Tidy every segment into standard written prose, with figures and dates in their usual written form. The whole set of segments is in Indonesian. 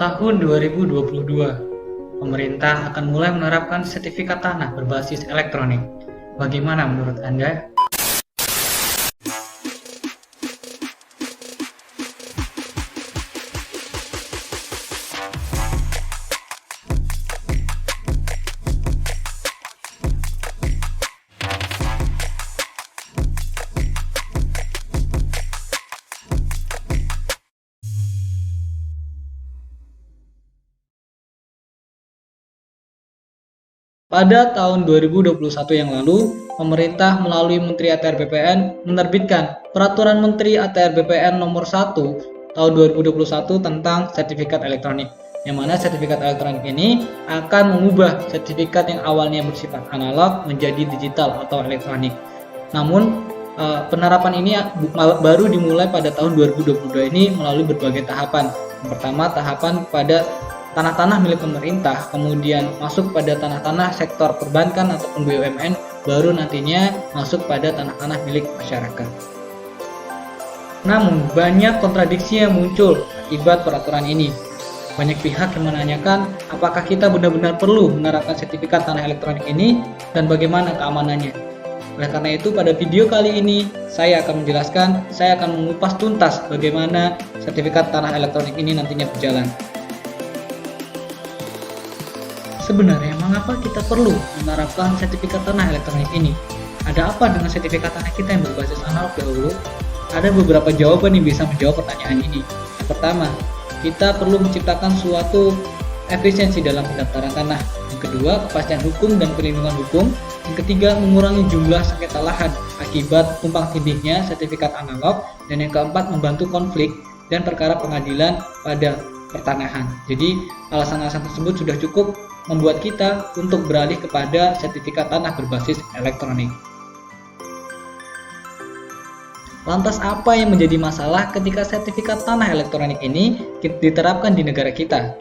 Tahun 2022, pemerintah akan mulai menerapkan sertifikat tanah berbasis elektronik. Bagaimana menurut Anda? Pada tahun 2021 yang lalu, pemerintah melalui Menteri ATR BPN menerbitkan Peraturan Menteri ATR BPN Nomor 1 tahun 2021 tentang sertifikat elektronik, yang mana sertifikat elektronik ini akan mengubah sertifikat yang awalnya bersifat analog menjadi digital atau elektronik. Namun, penerapan ini baru dimulai pada tahun 2022 ini melalui berbagai tahapan. Yang pertama, tahapan pada tanah-tanah milik pemerintah, kemudian masuk pada tanah-tanah sektor perbankan ataupun BUMN, baru nantinya masuk pada tanah-tanah milik masyarakat. Namun, banyak kontradiksi yang muncul akibat peraturan ini. Banyak pihak yang menanyakan apakah kita benar-benar perlu menerapkan sertifikat tanah elektronik ini dan bagaimana keamanannya. Oleh karena itu, pada video kali ini saya akan menjelaskan, saya akan mengupas tuntas bagaimana sertifikat tanah elektronik ini nantinya berjalan. Sebenarnya, mengapa kita perlu menerapkan sertifikat tanah elektronik ini? Ada apa dengan sertifikat tanah kita yang berbasis analog dahulu? Ada beberapa jawaban yang bisa menjawab pertanyaan ini. Yang pertama, kita perlu menciptakan suatu efisiensi dalam pendaftaran tanah. Yang kedua, kepastian hukum dan perlindungan hukum. Yang ketiga, mengurangi jumlah sengketa lahan akibat tumpang tindihnya sertifikat analog. Dan yang keempat, membantu konflik dan perkara pengadilan pada pertanahan. Jadi, alasan-alasan tersebut sudah cukup membuat kita untuk beralih kepada sertifikat tanah berbasis elektronik. Lantas apa yang menjadi masalah ketika sertifikat tanah elektronik ini diterapkan di negara kita?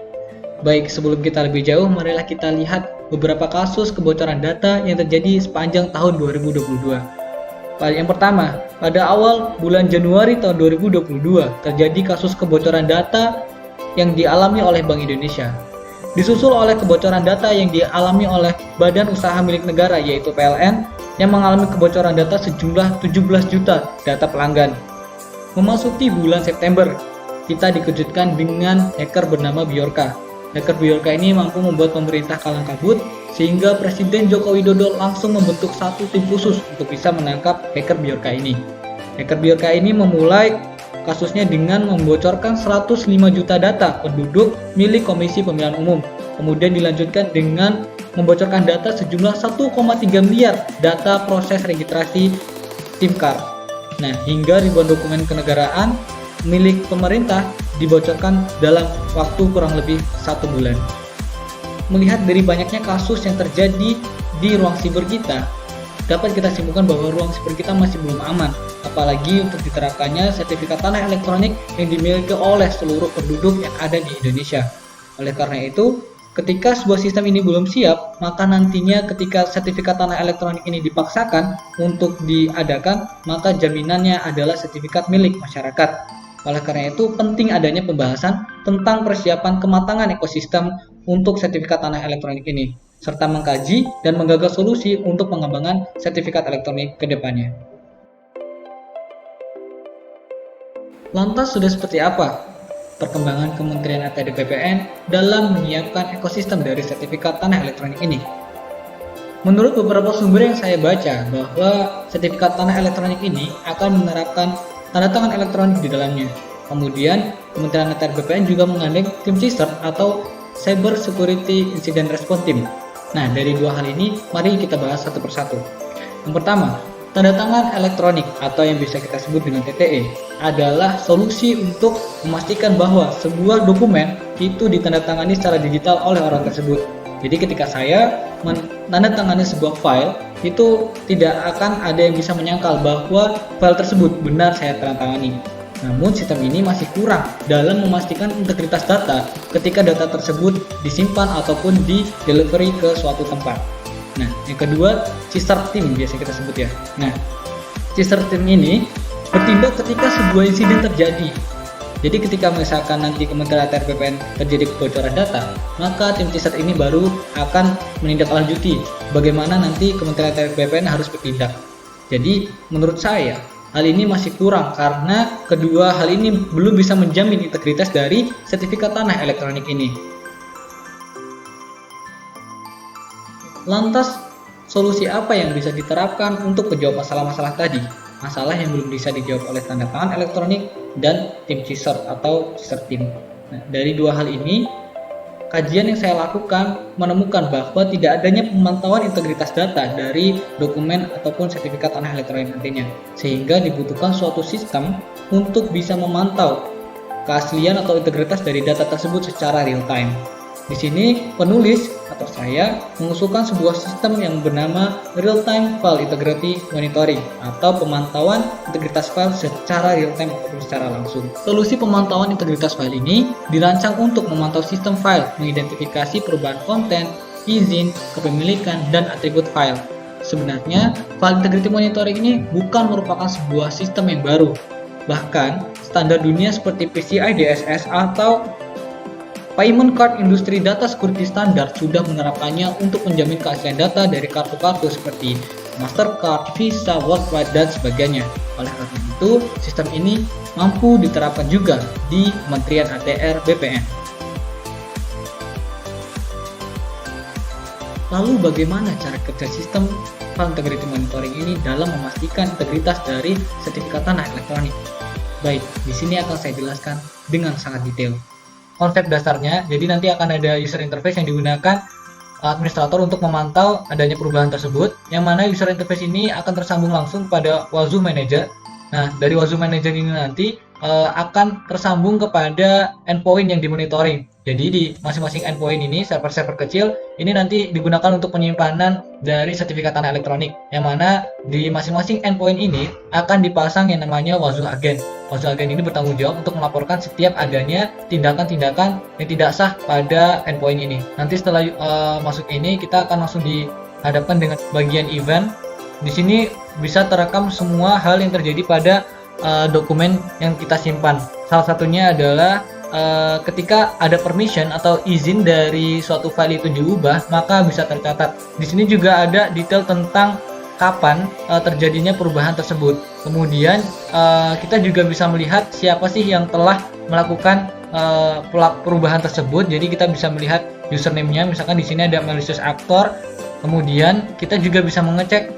Baik, sebelum kita lebih jauh, marilah kita lihat beberapa kasus kebocoran data yang terjadi sepanjang tahun 2022. Yang pertama, pada awal bulan Januari tahun 2022 terjadi kasus kebocoran data yang dialami oleh Bank Indonesia. Disusul oleh kebocoran data yang dialami oleh Badan Usaha Milik Negara yaitu PLN yang mengalami kebocoran data sejumlah 17 juta data pelanggan. Memasuki bulan September, kita dikejutkan dengan hacker bernama Bjorka. Hacker Bjorka ini mampu membuat pemerintah kalang kabut sehingga Presiden Joko Widodo langsung membentuk satu tim khusus untuk bisa menangkap hacker Bjorka ini. Hacker Bjorka ini memulai kasusnya dengan membocorkan 105 juta data penduduk milik Komisi Pemilihan Umum. Kemudian dilanjutkan dengan membocorkan data sejumlah 1,3 miliar data proses registrasi SIM card. Nah, hingga ribuan dokumen kenegaraan milik pemerintah dibocorkan dalam waktu kurang lebih 1 bulan. Melihat dari banyaknya kasus yang terjadi di ruang siber kita, dapat kita simpulkan bahwa ruang siber kita masih belum aman, apalagi untuk diterapkannya sertifikat tanah elektronik yang dimiliki oleh seluruh penduduk yang ada di Indonesia. Oleh karena itu, ketika sebuah sistem ini belum siap, maka nantinya ketika sertifikat tanah elektronik ini dipaksakan untuk diadakan, maka jaminannya adalah sertifikat milik masyarakat. Oleh karena itu, penting adanya pembahasan tentang persiapan kematangan ekosistem untuk sertifikat tanah elektronik ini, serta mengkaji dan menggagas solusi untuk pengembangan sertifikat elektronik ke depannya. Lantas sudah seperti apa perkembangan Kementerian ATR BPN dalam menyiapkan ekosistem dari sertifikat tanah elektronik ini? Menurut beberapa sumber yang saya baca, bahwa sertifikat tanah elektronik ini akan menerapkan tanda tangan elektronik di dalamnya. Kemudian, Kementerian ATR BPN juga menggandeng tim CSIRT atau Cyber Security Incident Response Team. Nah, dari dua hal ini, mari kita bahas satu persatu. Yang pertama, tanda tangan elektronik atau yang bisa kita sebut dengan TTE adalah solusi untuk memastikan bahwa sebuah dokumen itu ditandatangani secara digital oleh orang tersebut. Jadi ketika saya menandatangani sebuah file, itu tidak akan ada yang bisa menyangkal bahwa file tersebut benar saya tandatangani. Namun sistem ini masih kurang dalam memastikan integritas data ketika data tersebut disimpan ataupun di delivery ke suatu tempat. Nah, yang kedua, CSIRT team biasa kita sebut ya. Nah, CSIRT team ini bertindak ketika sebuah insiden terjadi. Jadi ketika misalkan nanti Kementerian ATR BPN terjadi kebocoran data, maka tim CSIRT ini baru akan menindaklanjuti bagaimana nanti Kementerian ATR BPN harus bertindak. Jadi menurut saya hal ini masih kurang karena kedua hal ini belum bisa menjamin integritas dari sertifikat tanah elektronik ini. Lantas, solusi apa yang bisa diterapkan untuk menjawab masalah-masalah tadi? Masalah yang belum bisa dijawab oleh tanda tangan elektronik dan tim CSIRT atau CSIRT team. Nah, dari dua hal ini, kajian yang saya lakukan menemukan bahwa tidak adanya pemantauan integritas data dari dokumen ataupun sertifikat tanah elektronik nantinya, sehingga dibutuhkan suatu sistem untuk bisa memantau keaslian atau integritas dari data tersebut secara real time. Di sini penulis atau saya mengusulkan sebuah sistem yang bernama Real Time File Integrity Monitoring atau pemantauan integritas file secara real time ataupun secara langsung. Solusi pemantauan integritas file ini dirancang untuk memantau sistem file, mengidentifikasi perubahan konten, izin, kepemilikan, dan atribut file. Sebenarnya, File Integrity Monitoring ini bukan merupakan sebuah sistem yang baru. Bahkan, standar dunia seperti PCI DSS atau Payment Card Industry Data Security Standard sudah menerapkannya untuk menjamin keaslian data dari kartu-kartu seperti Mastercard, Visa, Worldwide, dan sebagainya. Oleh karena itu, sistem ini mampu diterapkan juga di Kementerian ATR BPN. Lalu bagaimana cara kerja sistem File Integrity Monitoring ini dalam memastikan integritas dari sertifikat tanah elektronik? Baik, di sini akan saya jelaskan dengan sangat detail. Konsep dasarnya, jadi nanti akan ada user interface yang digunakan administrator untuk memantau adanya perubahan tersebut, yang mana user interface ini akan tersambung langsung pada Wazoo Manager. Nah, dari Wazoo Manager ini nanti akan tersambung kepada endpoint yang dimonitoring. Jadi di masing-masing endpoint ini, server-server kecil, ini nanti digunakan untuk penyimpanan dari sertifikat tanah elektronik, yang mana di masing-masing endpoint ini akan dipasang yang namanya Wazoo Agent. Wazoo Agent ini bertanggung jawab untuk melaporkan setiap adanya tindakan-tindakan yang tidak sah pada endpoint ini. Nanti setelah masuk ini, kita akan langsung dihadapkan dengan bagian event. Di sini bisa terekam semua hal yang terjadi pada dokumen yang kita simpan. Salah satunya adalah ketika ada permission atau izin dari suatu file itu diubah, maka bisa tercatat. Di sini juga ada detail tentang kapan terjadinya perubahan tersebut. Kemudian kita juga bisa melihat siapa sih yang telah melakukan perubahan tersebut. Jadi kita bisa melihat username-nya, misalkan di sini ada malicious actor. Kemudian kita juga bisa mengecek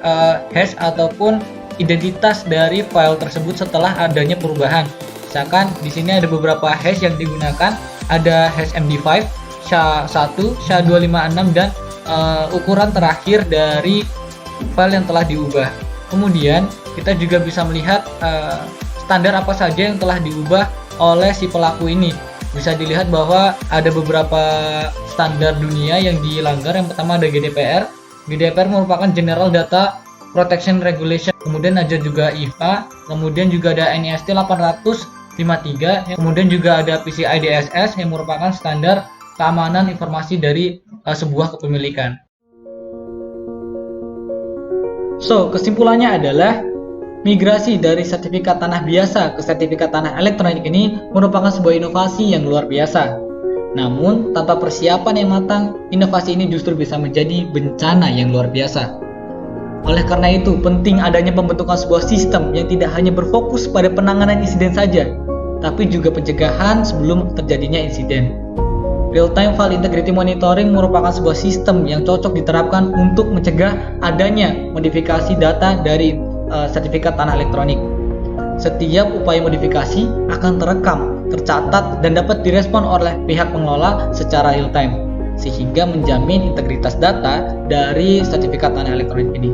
hash ataupun identitas dari file tersebut setelah adanya perubahan. Misalkan di sini ada beberapa hash yang digunakan, ada hash MD5, SHA-1, SHA-256, dan ukuran terakhir dari file yang telah diubah. Kemudian kita juga bisa melihat standar apa saja yang telah diubah oleh si pelaku ini. Bisa dilihat bahwa ada beberapa standar dunia yang dilanggar. Yang pertama ada GDPR. GDPR merupakan General Data Protection Regulation. Kemudian ada juga IFA. Kemudian juga ada NIST 853. Kemudian juga ada PCI DSS yang merupakan standar keamanan informasi dari sebuah kepemilikan. So, kesimpulannya adalah migrasi dari sertifikat tanah biasa ke sertifikat tanah elektronik ini merupakan sebuah inovasi yang luar biasa. Namun, tanpa persiapan yang matang, inovasi ini justru bisa menjadi bencana yang luar biasa. Oleh karena itu, penting adanya pembentukan sebuah sistem yang tidak hanya berfokus pada penanganan insiden saja, tapi juga pencegahan sebelum terjadinya insiden. Real-time File Integrity Monitoring merupakan sebuah sistem yang cocok diterapkan untuk mencegah adanya modifikasi data dari sertifikat tanah elektronik. Setiap upaya modifikasi akan terekam, tercatat, dan dapat direspon oleh pihak pengelola secara real time, sehingga menjamin integritas data dari sertifikat tanah elektronik ini.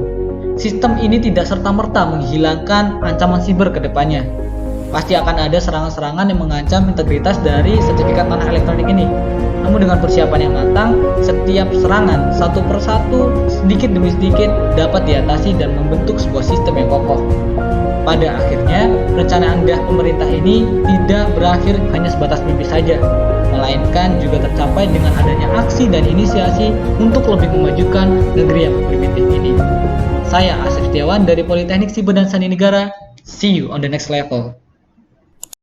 Sistem ini tidak serta-merta menghilangkan ancaman siber ke depannya. Pasti akan ada serangan-serangan yang mengancam integritas dari sertifikat tanah elektronik ini. Namun dengan persiapan yang matang, setiap serangan satu persatu, sedikit demi sedikit dapat diatasi dan membentuk sebuah sistem yang kokoh. Pada akhirnya, rencana Anda pemerintah ini tidak berakhir hanya sebatas mimpi saja, melainkan juga tercapai dengan adanya aksi dan inisiasi untuk lebih memajukan negeri yang primitif ini. Saya Asif Setiawan dari Politeknik Siber dan Sandi Negara. See you on the next level.